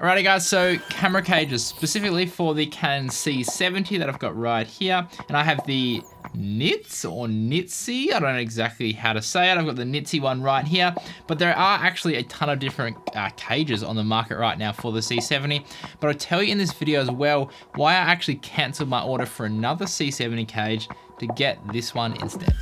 Alrighty guys, so camera cages specifically for the Canon C70 that I've got right here. And I have the Nitze or Nitze, I don't know exactly how to say it. I've got the Nitze one right here, but there are actually a ton of different cages on the market right now for the C70. But I'll tell you in this video as well why I actually canceled my order for another C70 cage to get this one instead.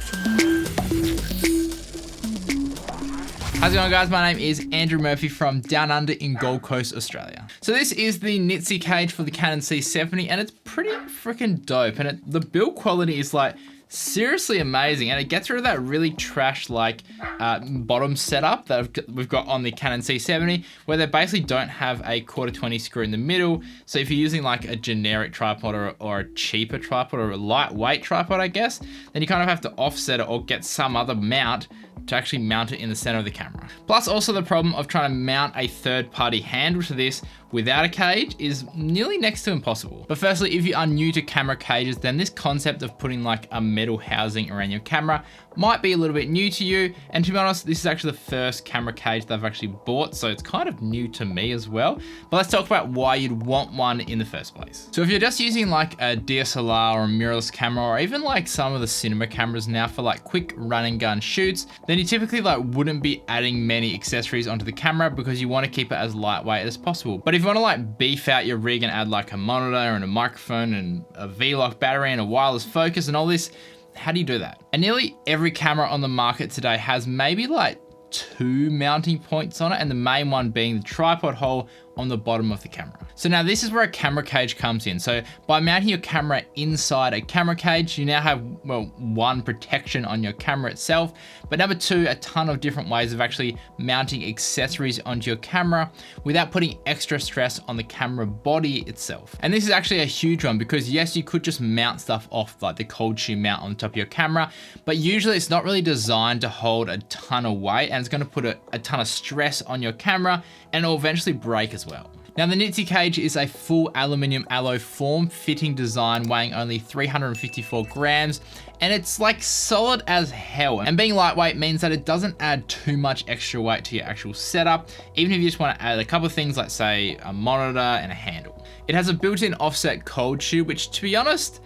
How's it going guys? My name is Andrew Murphy from Down Under in Gold Coast, Australia. So this is the Nitze Cage for the Canon C70 and it's pretty freaking dope, and the build quality is like seriously amazing, and it gets rid of that really trash like bottom setup that we've got on the Canon C70 where they basically don't have a 1/4-20 screw in the middle. So if you're using like a generic tripod or a cheaper tripod or a lightweight tripod, I guess, then you kind of have to offset it or get some other mount to actually mount it in the center of the camera. Plus also the problem of trying to mount a third-party handle to this without a cage is nearly next to impossible. But firstly, if you are new to camera cages, then this concept of putting like a metal housing around your camera might be a little bit new to you. And to be honest, this is actually the first camera cage that I've actually bought, so it's kind of new to me as well. But let's talk about why you'd want one in the first place. So if you're just using like a DSLR or a mirrorless camera, or even like some of the cinema cameras now for like quick run and gun shoots, then you typically like wouldn't be adding many accessories onto the camera because you want to keep it as lightweight as possible. But if you want to like beef out your rig and add like a monitor and a microphone and a V-Lock battery and a wireless focus and all this, how do you do that? And nearly every camera on the market today has maybe like 2 mounting points on it, and the main one being the tripod hole on the bottom of the camera. So now this is where a camera cage comes in. So by mounting your camera inside a camera cage, you now have, well, 1, protection on your camera itself, but number 2, a ton of different ways of actually mounting accessories onto your camera without putting extra stress on the camera body itself. And this is actually a huge one because yes, you could just mount stuff off like the cold shoe mount on top of your camera, but usually it's not really designed to hold a ton of weight, and it's gonna put a ton of stress on your camera and it'll eventually break as well. Now the Nitze Cage is a full aluminum alloy form fitting design weighing only 354 grams, and it's like solid as hell. And being lightweight means that it doesn't add too much extra weight to your actual setup, even if you just want to add a couple of things like say a monitor and a handle. It has a built-in offset cold shoe, which to be honest,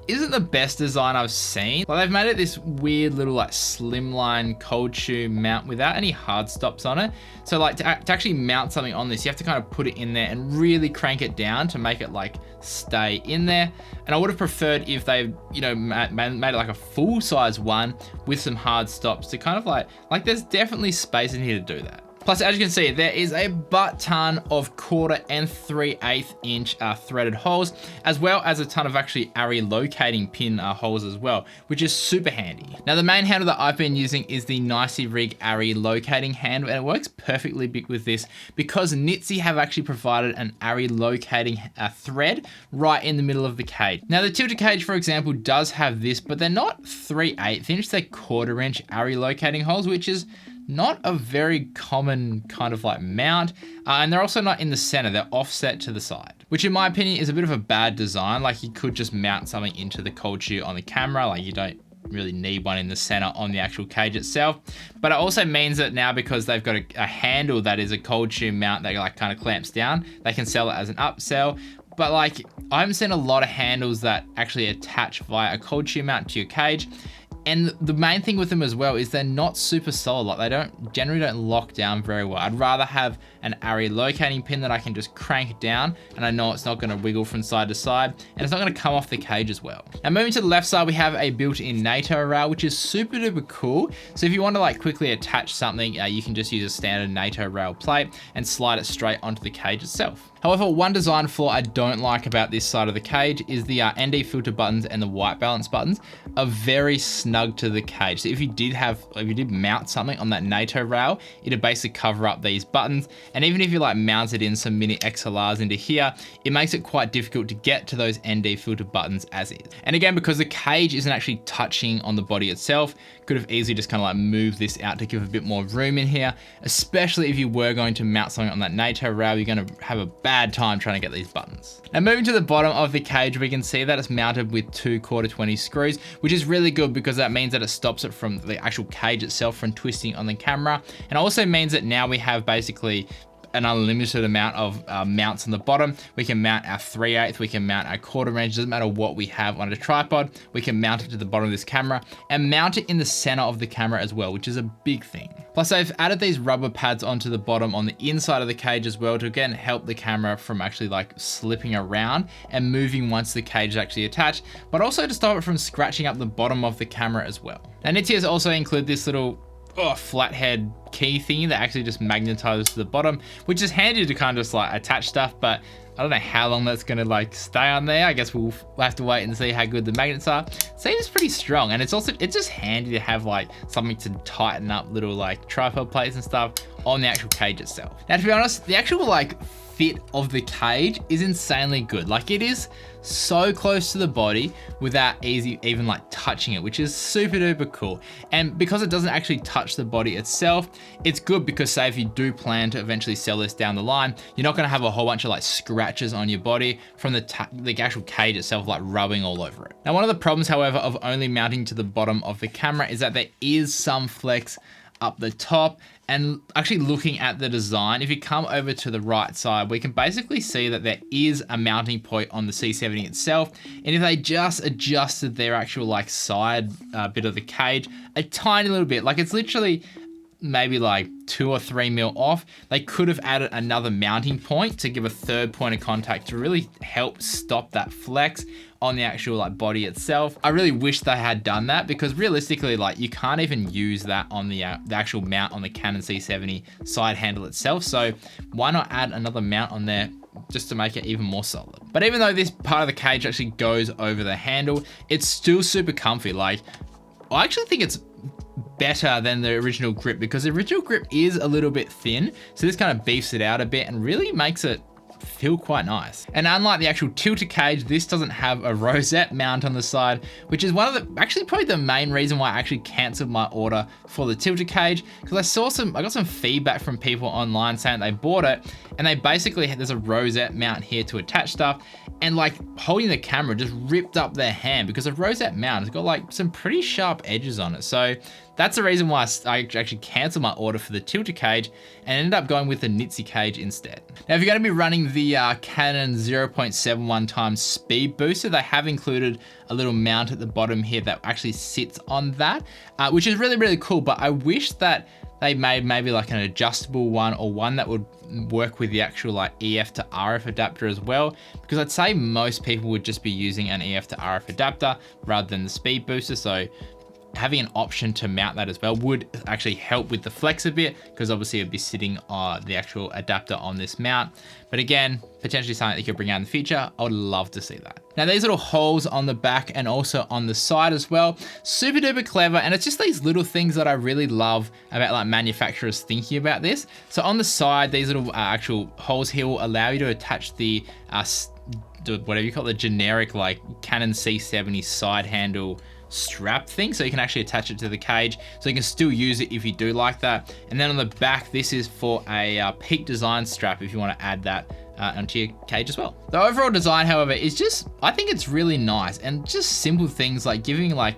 isn't the best design I've seen. Like they've made it this weird little like slimline cold shoe mount without any hard stops on it. So like to actually mount something on this, you have to kind of put it in there and really crank it down to make it like stay in there. And I would have preferred if they, you know, made it like a full size one with some hard stops to kind of like there's definitely space in here to do that. Plus, as you can see, there is a butt ton of 1/4 and 3/8 inch threaded holes, as well as a ton of actually ARRI locating pin holes as well, which is super handy. Now, the main handle that I've been using is the Nitze Rig ARRI locating handle, and it works perfectly with this because Nitze have actually provided an ARRI locating thread right in the middle of the cage. Now, the tilted cage, for example, does have this, but they're not 3/8 inch, they're 1/4 inch ARRI locating holes, which is not a very common kind of like mount, and they're also not in the center, they're offset to the side, which in my opinion is a bit of a bad design. Like you could just mount something into the cold shoe on the camera, like you don't really need one in the center on the actual cage itself. But it also means that now because they've got a handle that is a cold shoe mount that like kind of clamps down, they can sell it as an upsell. But like I haven't seen a lot of handles that actually attach via a cold shoe mount to your cage. And the main thing with them as well is they're not super solid. Like they generally don't lock down very well. I'd rather have an ARRI locating pin that I can just crank down and I know it's not gonna wiggle from side to side and it's not gonna come off the cage as well. Now moving to the left side, we have a built-in NATO rail, which is super duper cool. So if you want to like quickly attach something, you can just use a standard NATO rail plate and slide it straight onto the cage itself. However, one design flaw I don't like about this side of the cage is the ND filter buttons and the white balance buttons are very snug to the cage. So if you did mount something on that NATO rail, it'd basically cover up these buttons. And even if you like mounted in some mini XLRs into here, it makes it quite difficult to get to those ND filter buttons as is. And again, because the cage isn't actually touching on the body itself, could have easily just kind of like moved this out to give a bit more room in here, especially if you were going to mount something on that NATO rail, you're going to have a bad time trying to get these buttons. Now moving to the bottom of the cage, we can see that it's mounted with 2 1/4-20 screws, which is really good because that means that it stops it from the actual cage itself from twisting on the camera. And also means that now we have basically an unlimited amount of mounts on the bottom. We can mount our 3/8, we can mount our quarter range, doesn't matter what we have on a tripod. We can mount it to the bottom of this camera and mount it in the center of the camera as well, which is a big thing. Plus I've added these rubber pads onto the bottom on the inside of the cage as well to again help the camera from actually like slipping around and moving once the cage is actually attached, but also to stop it from scratching up the bottom of the camera as well. Now Nitze has also included this little flathead key thingy that actually just magnetizes to the bottom, which is handy to kind of just like attach stuff, but I don't know how long that's gonna like stay on there. I guess we'll have to wait and see how good the magnets are. Seems pretty strong, and it's just handy to have like something to tighten up little like tripod plates and stuff on the actual cage itself. Now to be honest, the actual like fit of the cage is insanely good. Like it is so close to the body without even like touching it, which is super duper cool. And because it doesn't actually touch the body itself, it's good because say if you do plan to eventually sell this down the line, you're not gonna have a whole bunch of like scratches on your body from the actual cage itself like rubbing all over it. Now one of the problems however of only mounting to the bottom of the camera is that there is some flex up the top. And actually looking at the design, if you come over to the right side, we can basically see that there is a mounting point on the C70 itself. And if they just adjusted their actual like side bit of the cage a tiny little bit, like it's literally maybe like 2 or 3 mil off, they could have added another mounting point to give a third point of contact to really help stop that flex on the actual like body itself. I really wish they had done that because realistically, like you can't even use that on the actual mount on the Canon C70 side handle itself. So why not add another mount on there just to make it even more solid? But even though this part of the cage actually goes over the handle, it's still super comfy. Like I actually think it's better than the original grip because the original grip is a little bit thin. So this kind of beefs it out a bit and really makes it feel quite nice. And unlike the actual tilted cage, this doesn't have a rosette mount on the side, which is one of the, actually probably the main reason why I actually canceled my order for the tilted cage, because I got some feedback from people online saying they bought it and they basically had, there's a rosette mount here to attach stuff, and like holding the camera just ripped up their hand because the rosette mount has got like some pretty sharp edges on it. So that's the reason why I actually canceled my order for the tilted cage and ended up going with the Nitze Cage instead. Now, if you're gonna be running the Canon 0.71 times speed booster, they have included a little mount at the bottom here that actually sits on that, which is really, really cool. But I wish that they made maybe like an adjustable one or one that would work with the actual like EF to RF adapter as well, because I'd say most people would just be using an EF to RF adapter rather than the speed booster. So having an option to mount that as well would actually help with the flex a bit, because obviously it'd be sitting on the actual adapter on this mount. But again, potentially something that you could bring out in the future. I would love to see that. Now these little holes on the back and also on the side as well, super duper clever. And it's just these little things that I really love about like manufacturers thinking about this. So on the side, these little actual holes here will allow you to attach the whatever you call it, the generic like Canon C70 side handle strap thing, so you can actually attach it to the cage, so you can still use it if you do like that. And then on the back, this is for a peak design strap if you want to add that onto your cage as well. The overall design, however, is just, I think it's really nice, and just simple things like giving, like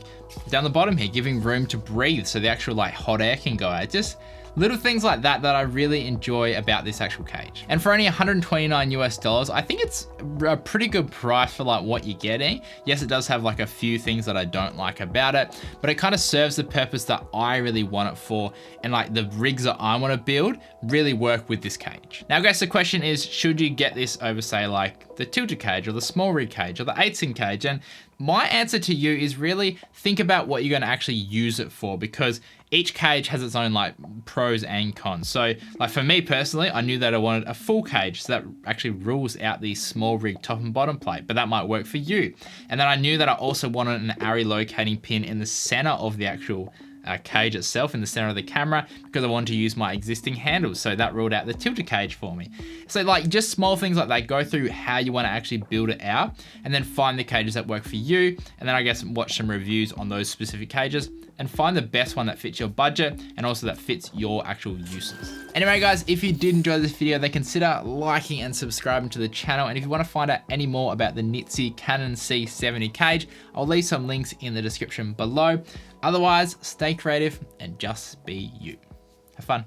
down the bottom here, giving room to breathe so the actual like hot air can go out. Just little things like that that I really enjoy about this actual cage. And for only $129 US, I think it's a pretty good price for like what you're getting. Yes, it does have like a few things that I don't like about it, but it kind of serves the purpose that I really want it for. And like the rigs that I want to build really work with this cage. Now, I guess the question is, should you get this over say like the tilted cage or the small rig cage or the 8-in cage? And my answer to you is really think about what you're going to actually use it for, because each cage has its own like pros and cons. So like for me personally, I knew that I wanted a full cage, so that actually rules out the small rig top and bottom plate, but that might work for you. And then I knew that I also wanted an array locating pin in the center of the actual cage itself, in the center of the camera, because I wanted to use my existing handles. So that ruled out the tilted cage for me. So like just small things like that, go through how you want to actually build it out, and then find the cages that work for you. And then I guess watch some reviews on those specific cages and find the best one that fits your budget and also that fits your actual uses. Anyway guys, if you did enjoy this video, then consider liking and subscribing to the channel. And if you want to find out any more about the Nitze Canon C70 Cage, I'll leave some links in the description below. Otherwise, stay creative and just be you. Have fun.